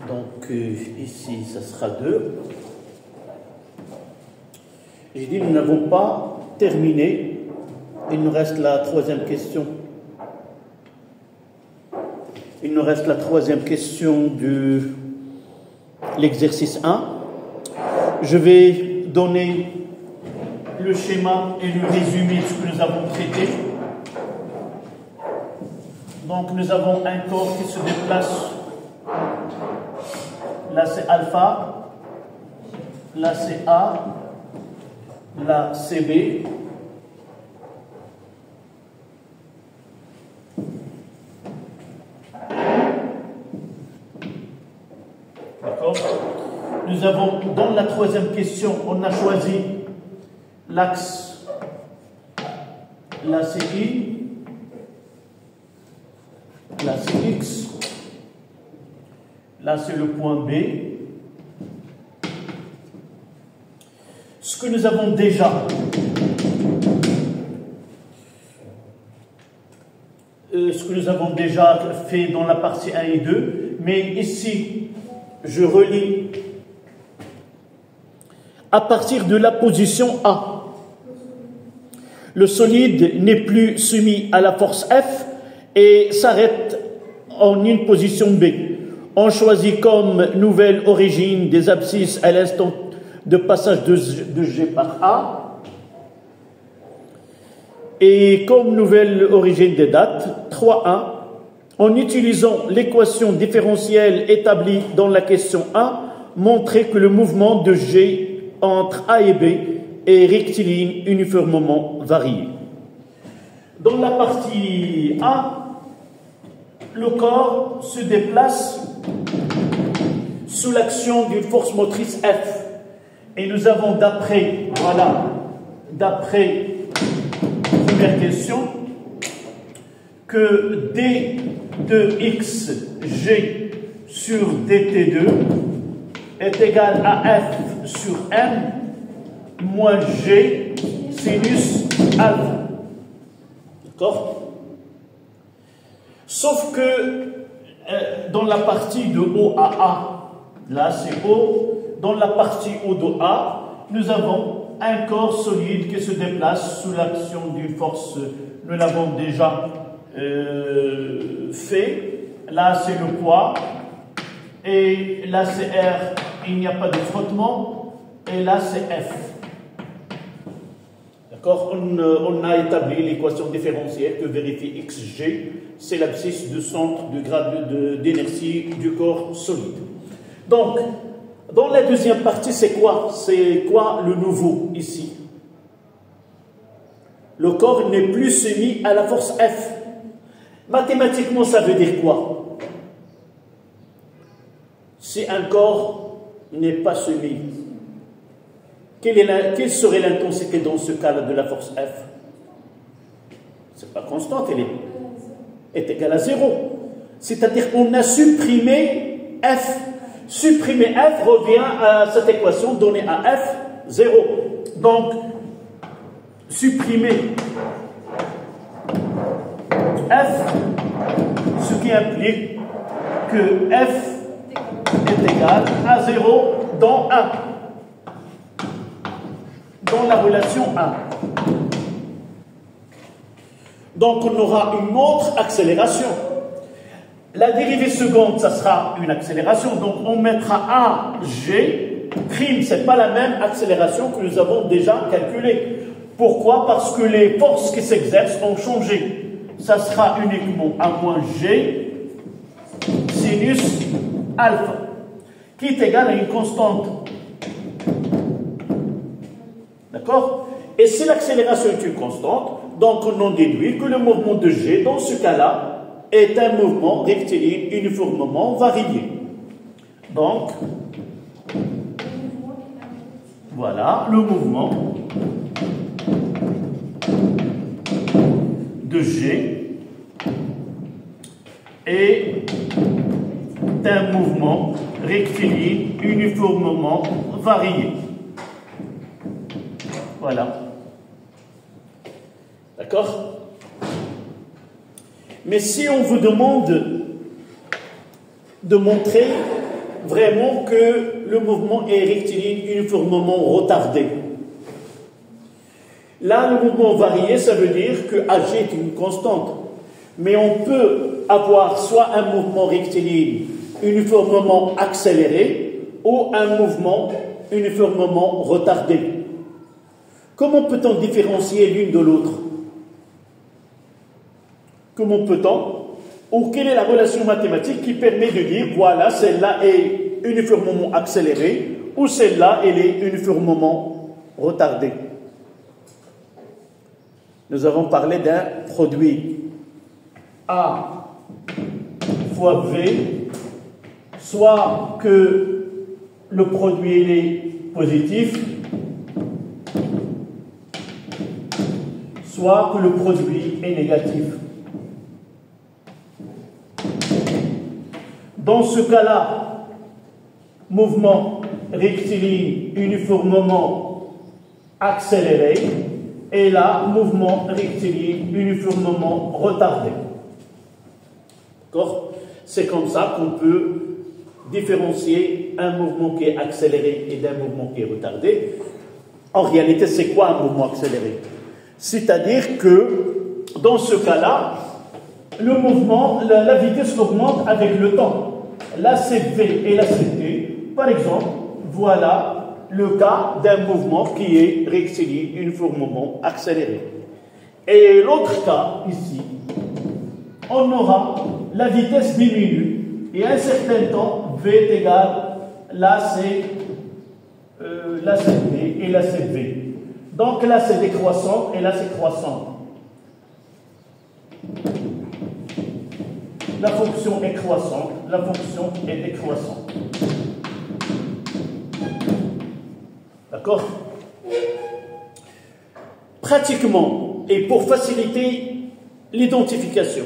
Donc ici, ça sera 2. J'ai dit, nous n'avons pas terminé. Il nous reste la troisième question. Il nous reste la troisième question de l'exercice 1. Je vais donner le schéma et le résumé de ce que nous avons traité. Donc nous avons un corps qui se déplace. Là c'est alpha, là c'est A, là c'est B. D'accord? Nous avons, dans la troisième question, on a choisi l'axe, là c'est I, là c'est X, là c'est le point B. Ce que nous avons déjà fait dans la partie 1 et 2, mais ici je relis à partir de la position A. Le solide n'est plus soumis à la force F et s'arrête en une position B. On choisit comme nouvelle origine des abscisses à l'instant de passage de G par A. Et comme nouvelle origine des dates, 3,1, en utilisant l'équation différentielle établie dans la question 1, montrer que le mouvement de G entre A et B est rectiligne uniformément varié. Dans la partie A, le corps se déplace sous l'action d'une force motrice F. Et nous avons d'après première question, que d de xg sur dt2 est égal à f sur m moins g sinus alpha. D'accord? Sauf que dans la partie de O à A, là c'est O, dans la partie O de A, nous avons un corps solide qui se déplace sous l'action d'une force. Nous l'avons déjà fait. Là c'est le poids, et là c'est R, il n'y a pas de frottement, et là c'est F. D'accord? On a établi l'équation différentielle que vérifie XG, c'est l'abscisse du centre du grade d'inertie du corps solide. Donc, dans la deuxième partie, c'est quoi? C'est quoi le nouveau ici? Le corps n'est plus soumis à la force F. Mathématiquement, ça veut dire quoi? Si un corps n'est pas soumis, quelle serait l'intensité dans ce cas-là de la force F? C'est pas constante, elle est égale à 0. C'est-à-dire qu'on a supprimé F. Supprimer F revient à cette équation donnée à F, 0. Donc, supprimer F, ce qui implique que F est égal à 0 dans 1. Dans la relation 1. Donc, on aura une autre accélération. La dérivée seconde, ça sera une accélération. Donc, on mettra A, G. Prime, ce n'est pas la même accélération que nous avons déjà calculée. Pourquoi? Parce que les forces qui s'exercent ont changé. Ça sera uniquement A moins G sinus alpha, qui est égal à une constante. D'accord? Et si l'accélération est une constante, donc on en déduit que le mouvement de G, dans ce cas-là, est un mouvement rectiligne uniformément varié. Donc, voilà le mouvement de G est un mouvement rectiligne uniformément varié. Voilà. D'accord? Mais si on vous demande de montrer vraiment que le mouvement est rectiligne uniformément retardé. Là, le mouvement varié, ça veut dire que AG est une constante. Mais on peut avoir soit un mouvement rectiligne uniformément accéléré ou un mouvement uniformément retardé. Comment peut-on différencier l'une de l'autre? Comment peut-on? Ou quelle est la relation mathématique qui permet de dire, voilà, celle-là est uniformément accélérée ou celle-là, elle est uniformément retardée? Nous avons parlé d'un produit A fois V, soit que le produit il est positif, soit que le produit est négatif. Dans ce cas-là, mouvement rectiligne uniformément accéléré, et là, mouvement rectiligne uniformément retardé. D'accord? C'est comme ça qu'on peut différencier un mouvement qui est accéléré et d'un mouvement qui est retardé. En réalité, c'est quoi un mouvement accéléré? C'est-à-dire que, dans ce cas-là, le mouvement, la vitesse augmente avec le temps. Là, c'est V et là, c'est T. Par exemple, voilà le cas d'un mouvement qui est rectiligne uniformément accéléré. Et l'autre cas, ici, on aura la vitesse diminue et à un certain temps, V est égal, là c'est T et là c'est V. Donc là c'est décroissant et là c'est croissant. La fonction est croissante, la fonction est décroissante. D'accord? Pratiquement, et pour faciliter l'identification,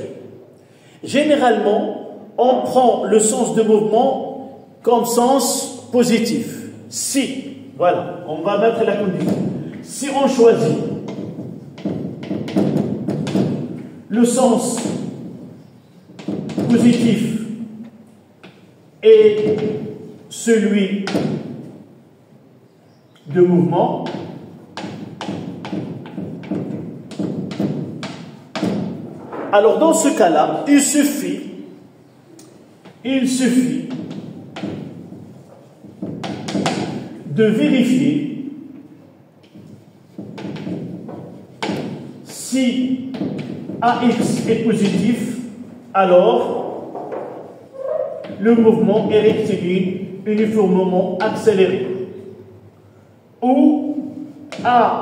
généralement, on prend le sens de mouvement comme sens positif. Si, voilà, on va mettre la condition. Si on choisit le sens positif et celui de mouvement, alors dans ce cas-là, il suffit de vérifier si AX est positif, alors le mouvement est rectiligne uniformément accéléré. Ou AX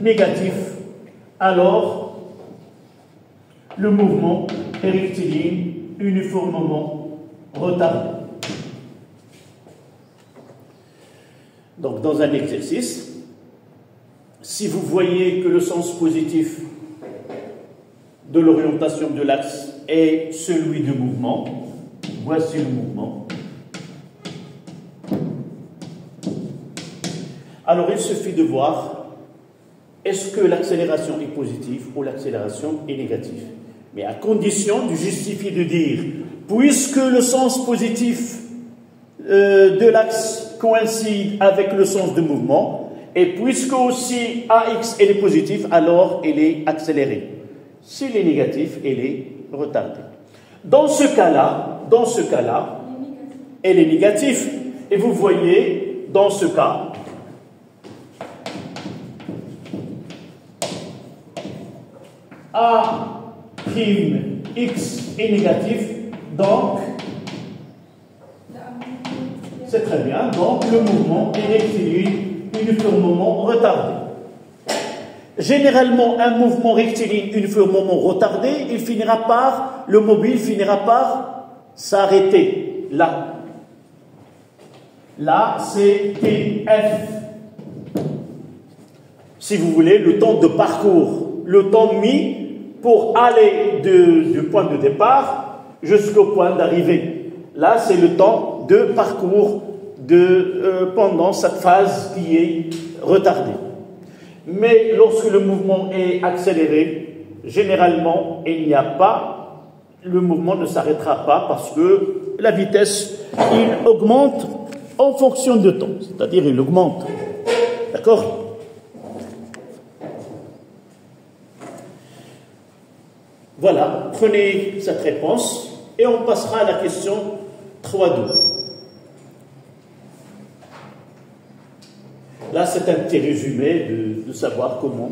négatif, alors le mouvement est rectiligne uniformément retardé. Donc, dans un exercice, si vous voyez que le sens positif de l'orientation de l'axe est celui du mouvement, voici le mouvement. Alors, il suffit de voir est-ce que l'accélération est positive ou l'accélération est négative. Mais à condition de justifier, de dire, puisque le sens positif de l'axe coïncide avec le sens de mouvement, et puisque aussi AX est positif, alors il est accéléré. S'il est négatif, il est retardé. Dans ce cas-là, elle est négative. Et vous voyez, dans ce cas, X est négatif, donc c'est très bien, donc le mouvement est rectiligne uniformément retardé. Généralement, un mouvement rectiligne uniformément retardé, le mobile finira par s'arrêter là. Là, c'est TF. Si vous voulez, le temps de parcours, le temps mis pour aller du point de départ jusqu'au point d'arrivée. Là, c'est le temps de parcours pendant cette phase qui est retardée. Mais lorsque le mouvement est accéléré, généralement, il n'y a pas le mouvement ne s'arrêtera pas parce que la vitesse, il augmente en fonction de temps, c'est-à-dire il augmente. D'accord? Voilà, prenez cette réponse et on passera à la question 3.2. Là, c'est un petit résumé de savoir comment.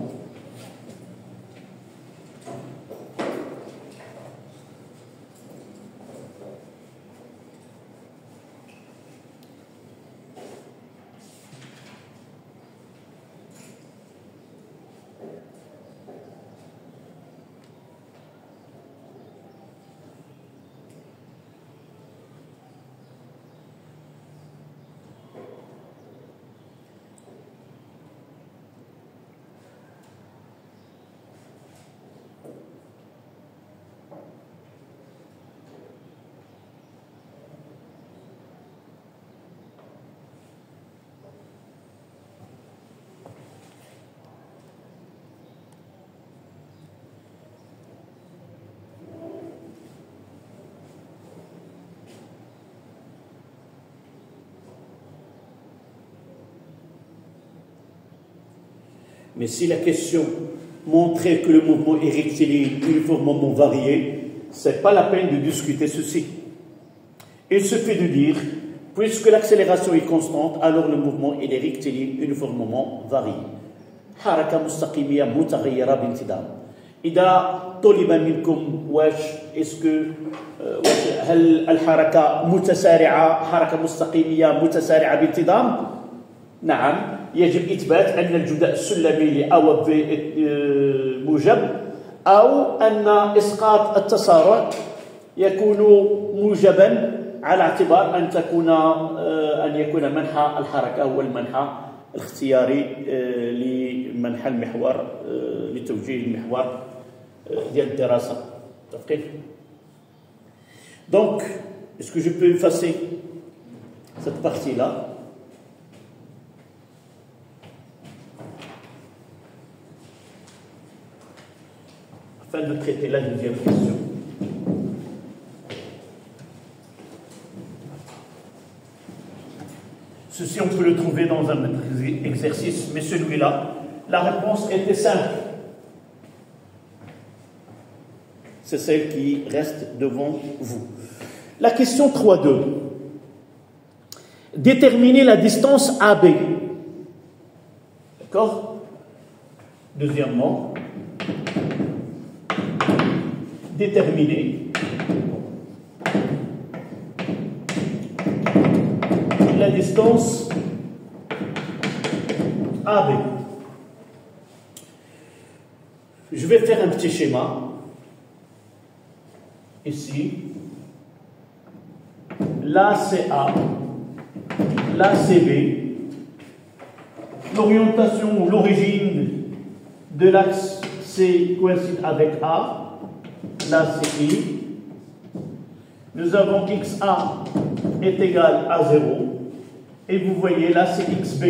Mais si la question montrait que le mouvement est rectiligne uniformément varié, ce n'est pas la peine de discuter ceci. Il suffit de dire, puisque l'accélération est constante, alors le mouvement est rectiligne uniformément varié. حركة مستقيمية متغيرة بانتظام. إذا طلب منكم هل الحركة متسارعة حركة مستقيمية متسارعة بانتظام؟ نعم، يجب إثبات أن الجداء السلمي لأ في موجب، أو أن إسقاط التسارع يكون موجبا على اعتبار أن يكون منحى الحركة هو المنحى الاختياري لمنحى المحور لتوجيه المحور ديال الدراسة. متفقين؟ Donc, est-ce que je peux effacer cette partie-là? Afin de traiter la deuxième question. Ceci, on peut le trouver dans un exercice, mais celui-là, la réponse était simple. C'est celle qui reste devant vous. La question 3.2. Déterminer la distance AB. D'accord? Deuxièmement, déterminer la distance AB. Je vais faire un petit schéma. Ici, là c'est A, là c'est B. L'orientation ou l'origine de l'axe C coïncide avec A. Là c'est I. Nous avons XA est égal à 0. Et vous voyez là c'est XB.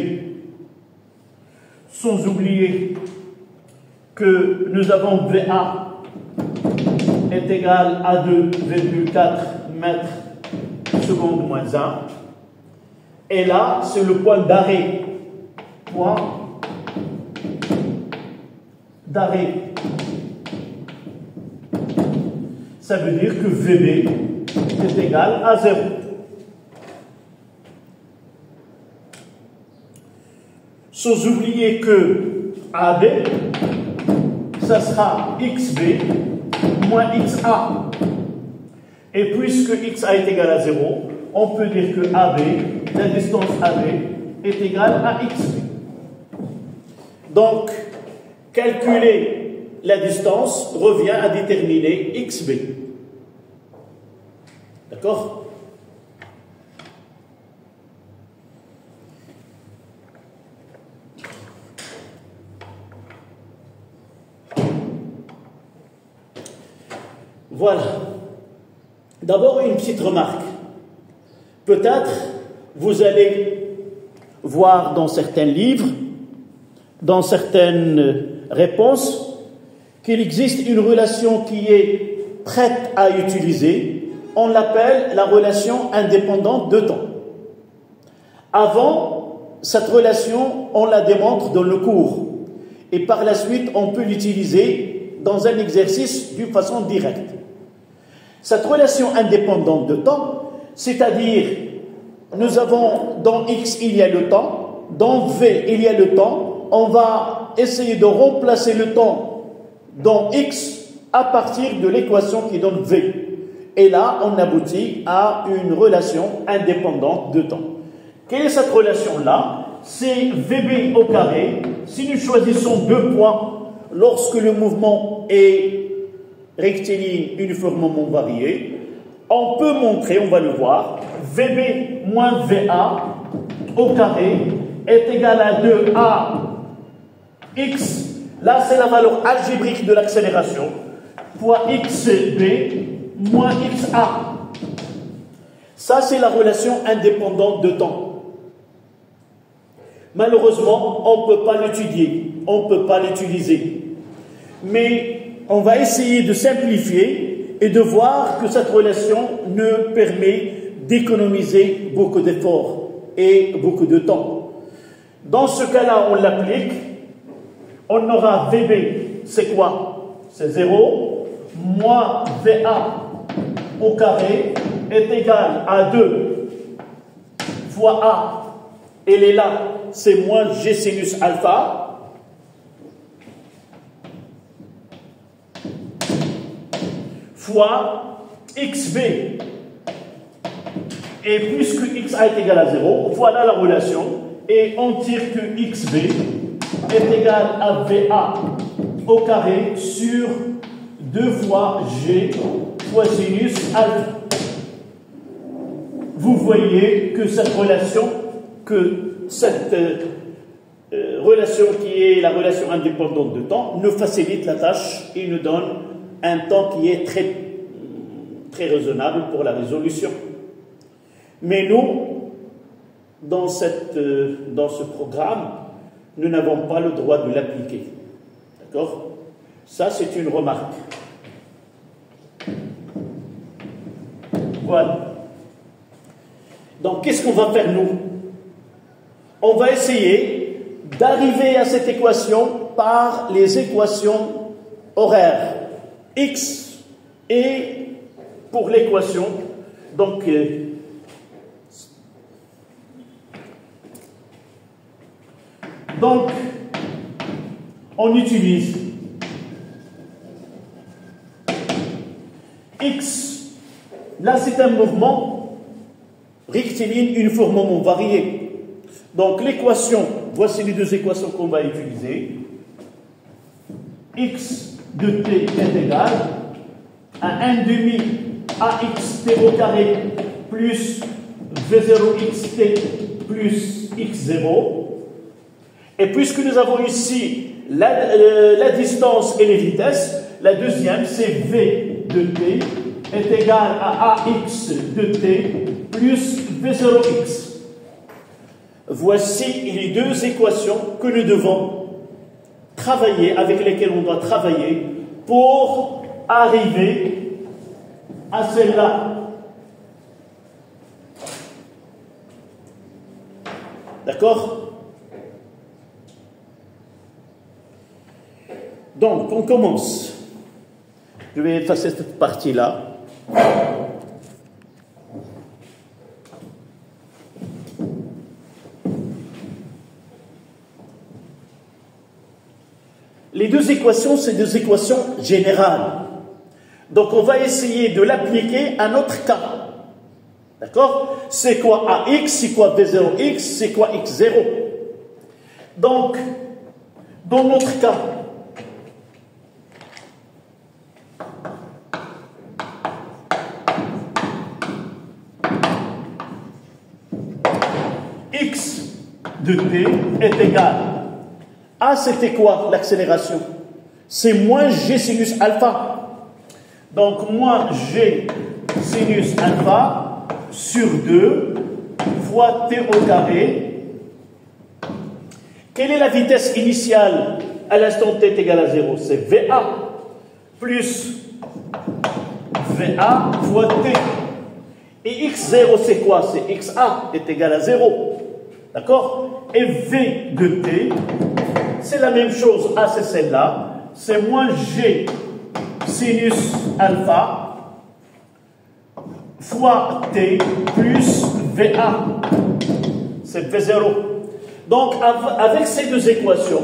Sans oublier que nous avons VA est égal à 2,4 mètres seconde moins 1. Et là, c'est le point d'arrêt. Point d'arrêt. Ça veut dire que VB est égal à 0. Sans oublier que AB, ça sera XB moins XA. Et puisque XA est égal à 0, on peut dire que AB, la distance AB, est égale à XB. Donc, calculer la distance revient à déterminer XB. D'accord ? Voilà. D'abord, une petite remarque. Peut-être, vous allez voir dans certains livres, dans certaines réponses, qu'il existe une relation qui est prête à utiliser, on l'appelle la relation indépendante de temps. Avant, cette relation, on la démontre dans le cours. Et par la suite, on peut l'utiliser dans un exercice d'une façon directe. Cette relation indépendante de temps, c'est-à-dire, nous avons dans X, il y a le temps, dans V, il y a le temps, on va essayer de remplacer le temps dans X à partir de l'équation qui donne V. Et là, on aboutit à une relation indépendante de temps. Quelle est cette relation-là? C'est VB au carré. Si nous choisissons deux points, lorsque le mouvement est rectiligne uniformément varié, on peut montrer, on va le voir, VB moins VA au carré est égal à 2A X. Là, c'est la valeur algébrique de l'accélération, fois XB moins XA. Ça, c'est la relation indépendante de temps. Malheureusement, on ne peut pas l'étudier, on ne peut pas l'utiliser. Mais on va essayer de simplifier et de voir que cette relation nous permet d'économiser beaucoup d'efforts et beaucoup de temps. Dans ce cas-là, on l'applique. On aura VB, c'est quoi? C'est 0, moins VA au carré est égal à 2 fois A, elle est là, c'est moins G sinus alpha, fois XB. Et puisque XA est égal à 0, voilà la relation, et on tire que XB est égal à VA au carré sur 2 fois G fois sinus alpha. Vous voyez que cette relation, relation qui est la relation indépendante de temps, nous facilite la tâche et nous donne un temps qui est très, très raisonnable pour la résolution. Mais nous, dans ce programme, nous n'avons pas le droit de l'appliquer. D'accord? Ça, c'est une remarque. Voilà. Donc, qu'est-ce qu'on va faire, nous? On va essayer d'arriver à cette équation par les équations horaires. X et pour l'équation, donc, on utilise X. Là, c'est un mouvement rectiligne uniformément varié. Donc, l'équation, voici les deux équations qu'on va utiliser. X de t est égal à 1 demi axt au carré plus v0xt plus x0. Et puisque nous avons ici la distance et les vitesses, la deuxième, c'est v de t est égal à ax de t plus v0x. Voici les deux équations que nous devons travailler, avec lesquelles on doit travailler pour arriver à celle-là. D'accord? Donc, on commence. Je vais effacer cette partie-là. Les deux équations, c'est des équations générales. Donc, on va essayer de l'appliquer à notre cas. D'accord? C'est quoi AX? C'est quoi V0X? C'est quoi X0? Donc, dans notre cas, X de t est égal à, c'était quoi l'accélération? C'est moins G sinus alpha. Donc, moins G sinus alpha sur 2 fois t au carré. Quelle est la vitesse initiale à l'instant t est égal à 0? C'est VA plus VA fois T. Et x0, c'est quoi? C'est XA est égal à 0. D'accord? Et V de T, c'est la même chose. A, c'est celle-là. C'est moins G sinus alpha fois T plus VA. C'est V0. Donc, avec ces deux équations,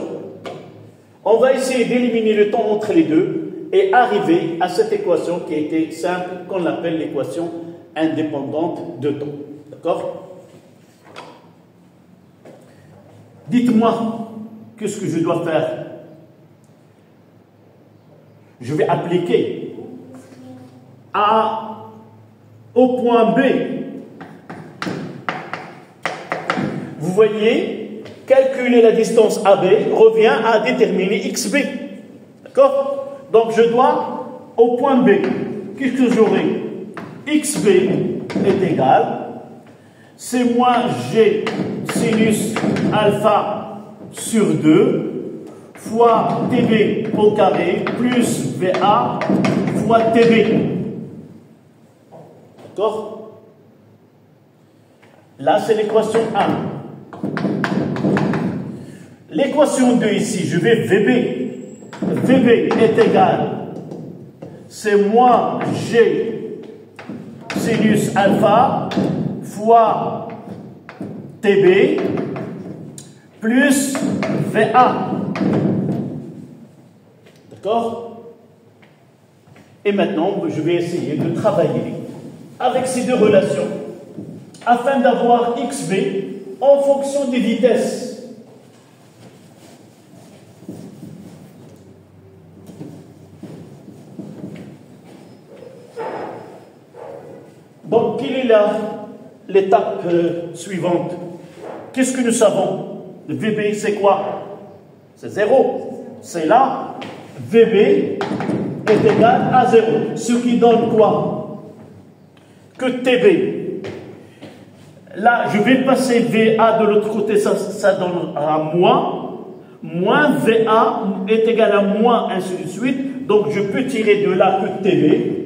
on va essayer d'éliminer le temps entre les deux et arriver à cette équation qui a été simple, qu'on appelle l'équation indépendante de temps. D'accord? Dites-moi, qu'est-ce que je dois faire? Je vais appliquer A au point B. Vous voyez, calculer la distance AB revient à déterminer XB. D'accord? Donc je dois, au point B, qu'est-ce que j'aurai? XB est égal, c'est moins G sinus alpha sur 2 fois TB au carré plus VA fois TB. D'accord? Là, c'est l'équation 1. L'équation 2 ici, je vais VB. VB est égal, c'est moins G sinus alpha fois TB plus VA. D'accord? Et maintenant, je vais essayer de travailler avec ces deux relations afin d'avoir XB en fonction des vitesses. Donc, quelle est l'étape suivante? Qu'est-ce que nous savons? VB, c'est quoi? C'est 0. C'est là. VB est égal à 0. Ce qui donne quoi? Que TB. Là, je vais passer VA de l'autre côté, ça donnera moins. Moins VA est égal à moins, ainsi de suite. Donc, je peux tirer de là que TB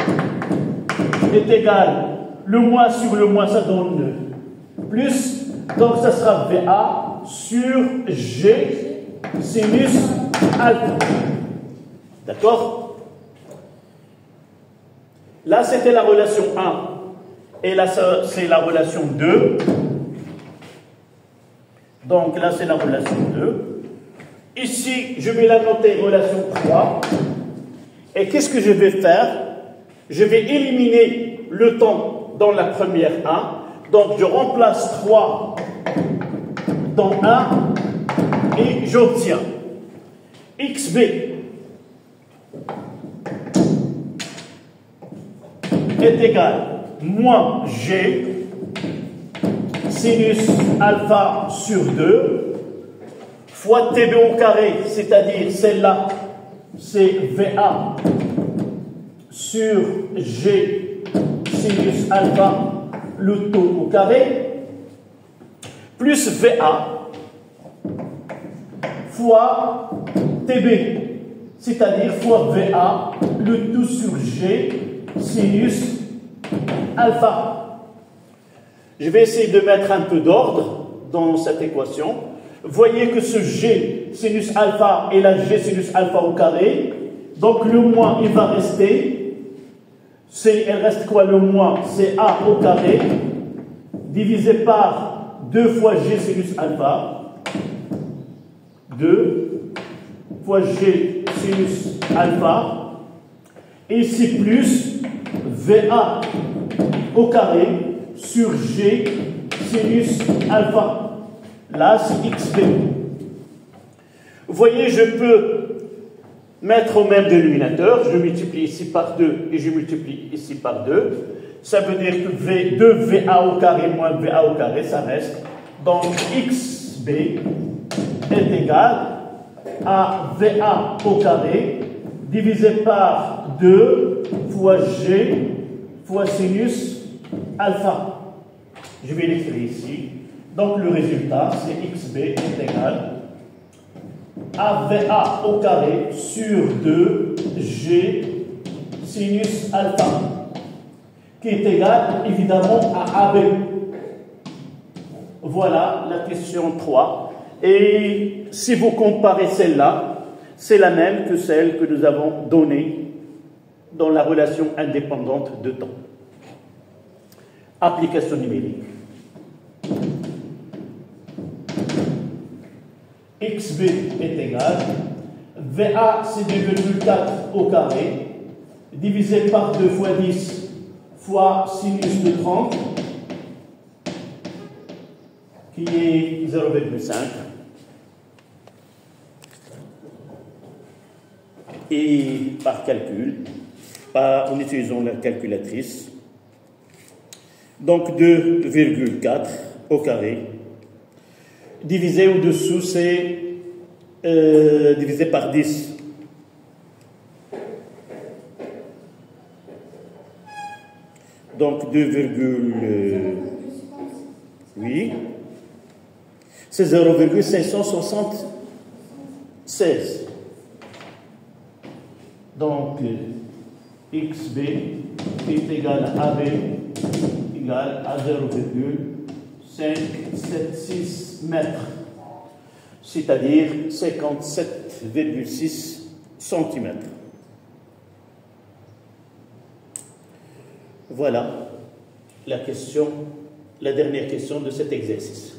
est égal. Le moins sur le moins, ça donne plus. Donc, ça sera VA sur G sinus alpha. D'accord? Là, c'était la relation 1. Et là, c'est la relation 2. Donc, là, c'est la relation 2. Ici, je vais la noter relation 3. Et qu'est-ce que je vais faire? Je vais éliminer le temps dans la première 1. Donc, je remplace 3 dans 1 et j'obtiens XB est égal moins G sinus alpha sur 2 fois TB au carré, c'est-à-dire celle-là, c'est VA sur G sinus alpha, le taux au carré, plus VA fois TB, c'est-à-dire fois VA, le tout sur G sinus alpha. Je vais essayer de mettre un peu d'ordre dans cette équation. Voyez que ce G sinus alpha est la G sinus alpha au carré. Donc le moins, il va rester. Il reste quoi le moins? C'est A au carré, divisé par 2 fois G sinus alpha. 2 fois G sinus alpha. Et ici plus VA au carré sur G sinus alpha. Là, c'est XB. Vous voyez, je peux mettre au même dénominateur. Je multiplie ici par 2 et je multiplie ici par 2. Ça veut dire que 2VA au carré moins VA au carré, ça reste. Donc, XB est égal à VA au carré divisé par 2 fois G fois sinus alpha. Je vais l'écrire ici. Donc le résultat, c'est XB est égal à VA au carré sur 2 G sinus alpha. qui est égal évidemment à AB. Voilà la question 3. Et si vous comparez celle-là, c'est la même que celle que nous avons donnée dans la relation indépendante de temps. Application numérique. XB est égal, VA c'est 2,4 au carré, divisé par 2 fois 10 fois sinus de 30, qui est 0,5. Et par calcul, en utilisant la calculatrice, donc 2,4 au carré, divisé au-dessous, c'est divisé par 10. Donc 2, oui, c'est 0,576. Donc XB est égal à AB égal à 0,576 mètres, c'est-à-dire 57,6 centimètres. Voilà la dernière question de cet exercice.